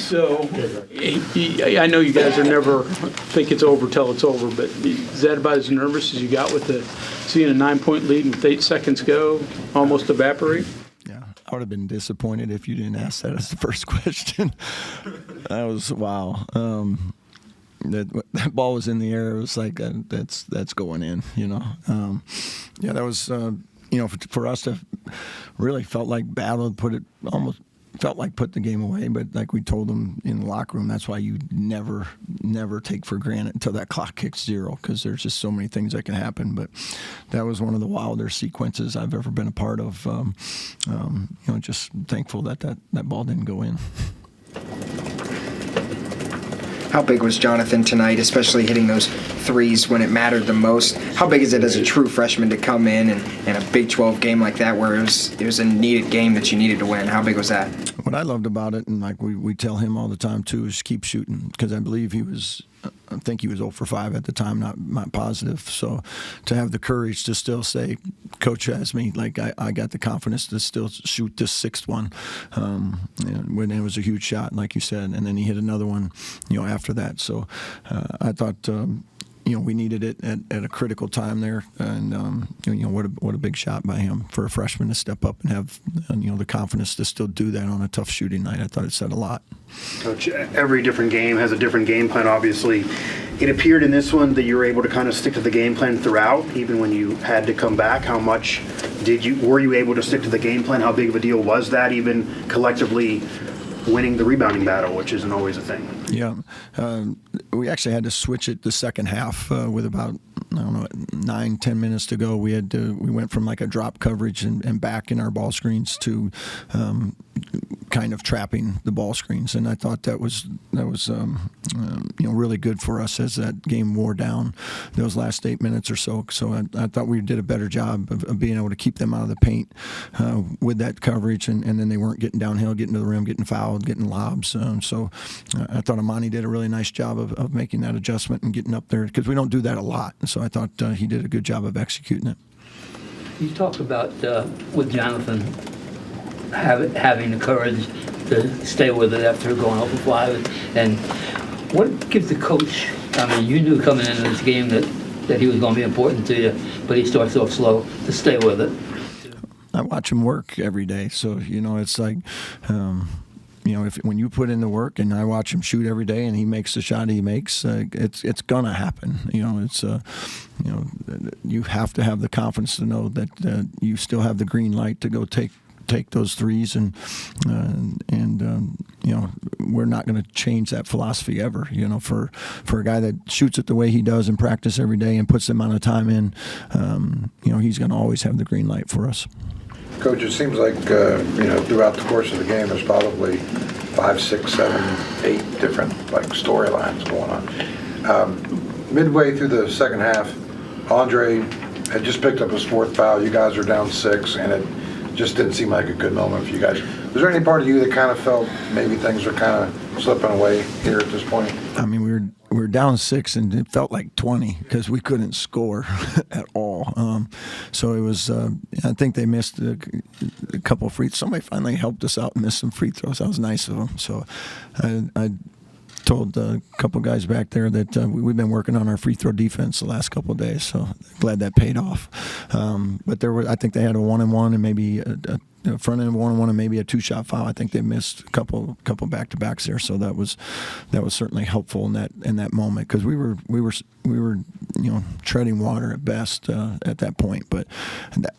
So, I know you guys are never think it's over till it's over, but is that about as nervous as you got with seeing a 9-point lead and with 8 seconds go, almost evaporate? Yeah, I would have been disappointed if you didn't ask that as the first question. That was, wow. That ball was in the air. It was like, that's going in, you know. Yeah, that was, you know, for us to really felt like battle, felt like put the game away, but like we told them in the locker room, that's why you never take for granted until that clock kicks 0, because there's just so many things that can happen. But that was one of the wilder sequences I've ever been a part of. You know, just thankful that ball didn't go in. How big was Jonathan tonight, especially hitting those threes when it mattered the most? How big is it as a true freshman to come in a Big 12 game like that where it was a needed game that you needed to win? How big was that? What I loved about it, and like we tell him all the time too, is keep shooting, because I believe I think he was 0 for 5 at the time, not positive. So to have the courage to still say, Coach has me, like I got the confidence to still shoot this 6th one, when it was a huge shot, like you said, and then he hit another one, you know, after that. So I thought, you know, we needed it at a critical time there, and you know, what a big shot by him for a freshman to step up and have, you know, the confidence to still do that on a tough shooting night. I thought it said a lot. Coach, every different game has a different game plan, obviously. It appeared in this one that you were able to kind of stick to the game plan throughout, even when you had to come back. How much were you able to stick to the game plan? How big of a deal was that, even collectively winning the rebounding battle, which isn't always a thing? Yeah. We actually had to switch it the second half with about, I don't know, 9-10 minutes to go. We went from like a drop coverage and back in our ball screens to kind of trapping the ball screens, and I thought that was you know, really good for us as that game wore down those last 8 minutes or so. So I thought we did a better job of being able to keep them out of the paint with that coverage, and then they weren't getting downhill, getting to the rim, getting fouled, getting lobs. So I thought Amani did a really nice job of making that adjustment and getting up there, because we don't do that a lot. So I thought he did a good job of executing it. You talked about with Jonathan having the courage to stay with it after going 0 for 5, and what gives the coach? I mean, you knew coming into this game that he was going to be important to you, but he starts off slow, to stay with it. I watch him work every day, so you know, it's like, you know, when you put in the work, and I watch him shoot every day, and he makes the shot he makes, it's gonna happen. You know, it's you know, you have to have the confidence to know that you still have the green light to go take those threes, and you know, we're not going to change that philosophy ever. You know, for a guy that shoots it the way he does in practice every day and puts the amount of time in, you know, he's going to always have the green light for us. Coach, it seems like you know, throughout the course of the game, there's probably 5, 6, 7, 8 different like storylines going on. Midway through the second half, Andre had just picked up his 4th foul. You guys are down 6, and it just didn't seem like a good moment for you guys. Was there any part of you that kind of felt maybe things were kind of slipping away here at this point? I mean, we were down 6, and it felt like 20 because we couldn't score at all. So it was. I think they missed a couple of free throws. Somebody finally helped us out and missed some free throws. That was nice of them. So I told a couple guys back there that we've been working on our free throw defense the last couple of days, so glad that paid off. But I think they had a 1-and-1 and maybe a front end 1-and-1 and maybe a 2-shot foul. I think they missed a couple back-to-backs there, so that was certainly helpful in that moment, because we were you know, treading water at best at that point. But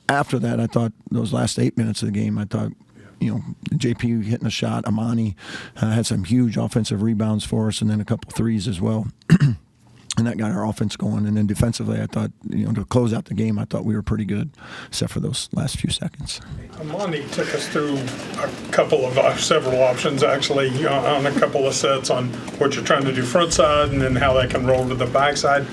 after that, I thought those last 8 minutes of the game, I thought, you know, JP hitting a shot. Amani had some huge offensive rebounds for us, and then a couple threes as well. And that got our offense going. And then defensively, I thought, you know, to close out the game, I thought we were pretty good, except for those last few seconds. Amani took us through a couple of several options, actually, on a couple of sets on what you're trying to do front side and then how they can roll to the backside.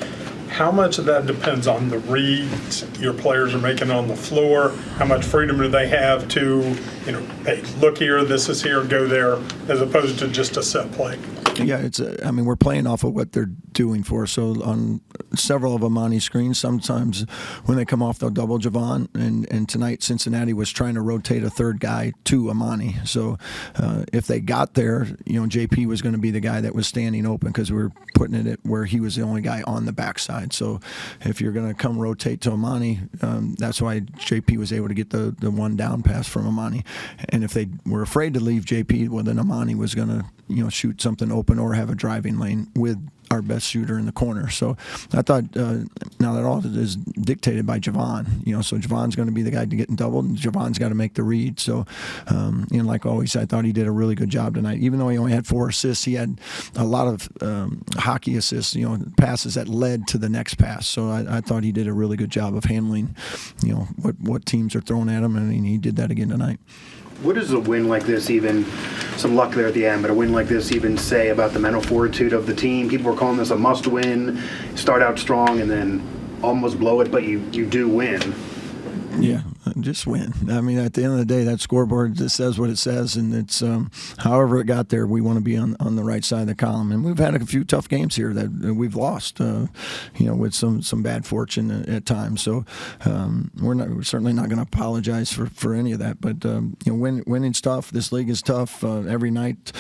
How much of that depends on the reads your players are making on the floor? How much freedom do they have to, you know, hey, look here, this is here, go there, as opposed to just a set play? Yeah, I mean, we're playing off of what they're doing for us. So on several of Amani's screens, sometimes when they come off, they'll double Javon, and tonight Cincinnati was trying to rotate a third guy to Amani. So if they got there, JP was going to be the guy that was standing open because we were putting it where he was the only guy on the backside. So if you're going to come rotate to Amani, that's why JP was able to get the one down pass from Amani. And if they were afraid to leave JP, well, then Amani was going to shoot something open or have a driving lane with our best shooter in the corner. So I thought now that all is dictated by Javon, so Javon's going to be the guy to get doubled, and Javon's got to make the read. So, like always, I thought he did a really good job tonight. Even though he only had 4 assists, he had a lot of hockey assists, passes that led to the next pass. So I thought he did a really good job of handling, what teams are throwing at him, and he did that again tonight. What does a win like this, even some luck there at the end, but a win like this even say about the mental fortitude of the team? People were calling this a must-win, start out strong and then almost blow it, but you do win. Yeah, just win. I mean, at the end of the day, that scoreboard just says what it says, and it's however it got there, we want to be on the right side of the column. And we've had a few tough games here that we've lost, with some bad fortune at times. So we're certainly not going to apologize for any of that. But winning's tough. This league is tough every night.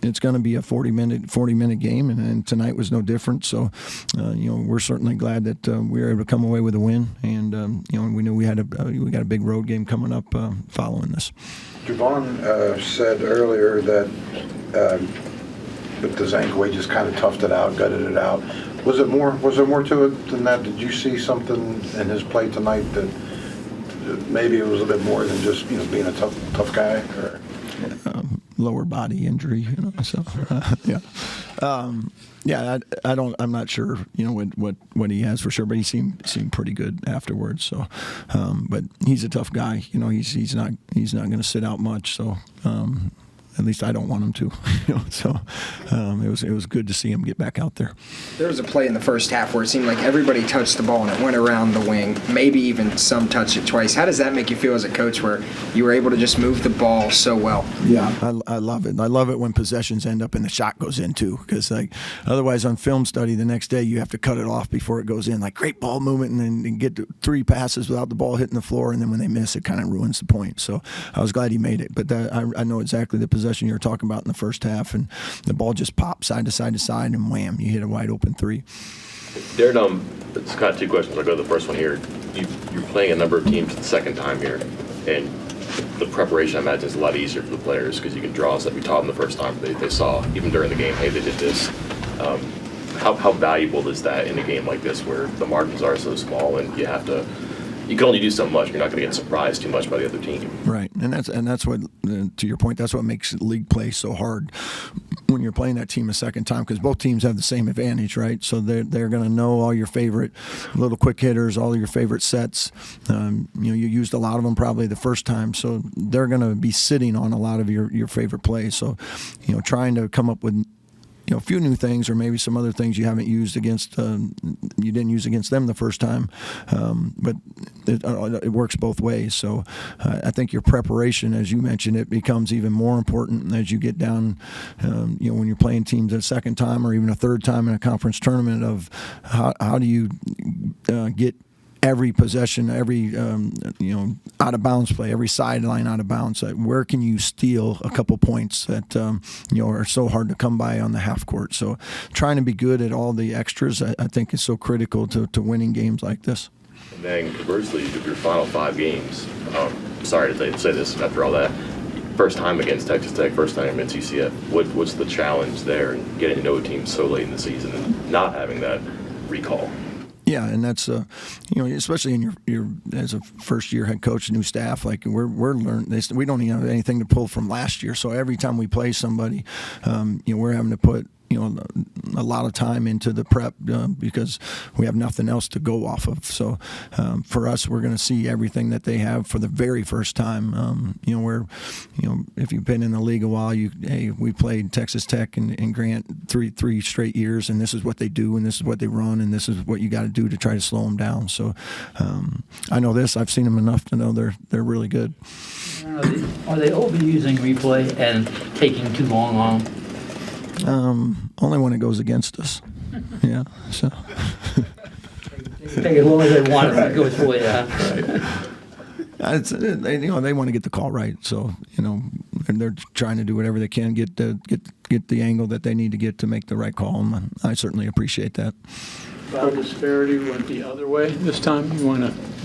It's going to be a 40-minute game, and tonight was no different. So, we're certainly glad that we were able to come away with a win, and we knew we got a big road game coming up following this. Javon said earlier that the Zankovic just kind of toughed it out, gutted it out. Was there more to it than that? Did you see something in his play tonight that maybe it was a bit more than just being a tough guy? Or? Lower body injury, So yeah, I'm not sure, what he has for sure, but he seemed pretty good afterwards. So, but he's a tough guy. He's not going to sit out much. So. At least I don't want him to, So it was good to see him get back out there. There was a play in the first half where it seemed like everybody touched the ball and it went around the wing. Maybe even some touched it twice. How does that make you feel as a coach, where you were able to just move the ball so well? Yeah, I love it. I love it when possessions end up and the shot goes in too, because otherwise on film study the next day you have to cut it off before it goes in. Great ball movement and then get 3 passes without the ball hitting the floor, and then when they miss, it kind of ruins the point. So I was glad he made it, but I know exactly the possession you were talking about in the first half, and the ball just popped side to side to side, and wham, you hit a wide open 3. Darren, it's kind of 2 questions. I'll go to the first one here. You're playing a number of teams the second time here, and the preparation, I imagine, is a lot easier for the players because you can draw stuff you taught them the first time. They saw, even during the game, hey, they did this. How valuable is that in a game like this where the margins are so small and you can only do so much. You're not going to get surprised too much by the other team. Right, and that's what, to your point, that's what makes league play so hard when you're playing that team a second time, because both teams have the same advantage, right? So they're going to know all your favorite little quick hitters, all your favorite sets. You used a lot of them probably the first time, so they're going to be sitting on a lot of your favorite plays. So, trying to come up with a few new things, or maybe some other things you haven't used against, you didn't use against them the first time, but it works both ways. So I think your preparation, as you mentioned, it becomes even more important as you get down, when you're playing teams a second time or even a third time in a conference tournament, of how do you get every possession, every out of bounds play, every sideline out of bounds. Where can you steal a couple points that are so hard to come by on the half court? So trying to be good at all the extras, I think, is so critical to winning games like this. And then conversely, your final 5 games. Sorry to say this after all that. First time against Texas Tech, first time against UCF. What's the challenge there in getting to know a team so late in the season and not having that recall? Yeah, and that's especially in your as a first year head coach, new staff, we're learning. We don't even have anything to pull from last year. So every time we play somebody, we're having to put a lot of time into the prep because we have nothing else to go off of. So for us, we're going to see everything that they have for the very first time. If you've been in the league a while, we played Texas Tech and Grant three straight years, and this is what they do, and this is what they run, and this is what you got to do to try to slow them down. So I know this. I've seen them enough to know they're really good. Are they overusing replay and taking too long on them? only when it goes against us. Yeah, so. Take as long as they want it to go for you, huh? They want to get the call right, so and they're trying to do whatever they can get the angle that they need to get to make the right call. And I certainly appreciate that. Foul disparity went the other way this time.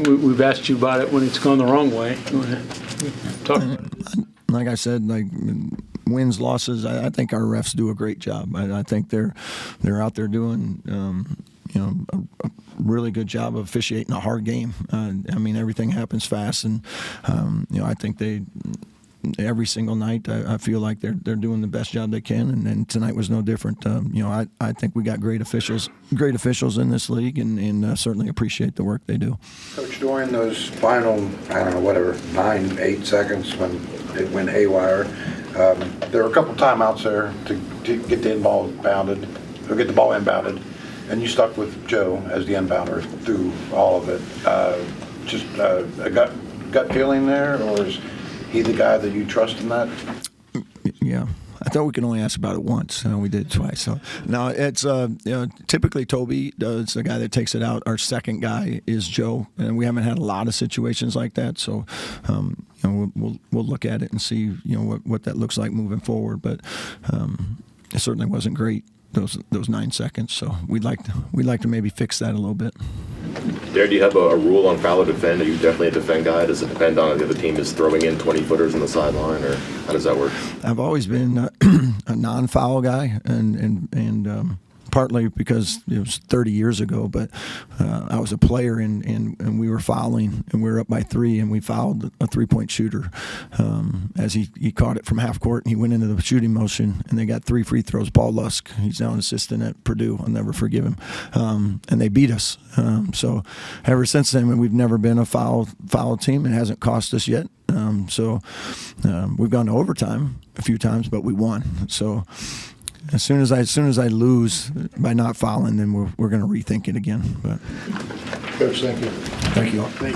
We've asked you about it when it's gone the wrong way. You want to talk about it? Like I said, wins, losses. I think our refs do a great job. I think they're out there doing a really good job of officiating a hard game. Everything happens fast, and I think every single night I feel like they're doing the best job they can, and tonight was no different. I think we got great officials in this league, and certainly appreciate the work they do. Coach, during those final, 9-8 seconds when it went haywire, there were a couple timeouts there to get the ball inbounded, and you stuck with Joe as the inbounder through all of it. Just a gut feeling there, or is he the guy that you trust in that? Yeah. I thought we could only ask about it once. We did it twice. So no, it's typically Toby is the guy that takes it out. Our second guy is Joe, and we haven't had a lot of situations like that. So we'll look at it and see what that looks like moving forward. But it certainly wasn't great those 9 seconds. So we'd like to maybe fix that a little bit. Darian, do you have a rule on foul or defend? Are you definitely a defend guy? Does it depend on if the other team is throwing in 20-footers on the sideline, or how does that work? I've always been a non-foul guy, and partly because it was 30 years ago, but I was a player and we were fouling, and we were up by 3, and we fouled a 3-point shooter as he caught it from half court, and he went into the shooting motion, and they got 3 free throws. Paul Lusk, he's now an assistant at Purdue. I'll never forgive him. And they beat us. So ever since then, we've never been a foul team. It hasn't cost us yet. So we've gone to overtime a few times, but we won. So as soon as I lose by not fouling, then we're going to rethink it again. But Coach, thank you. thank you all.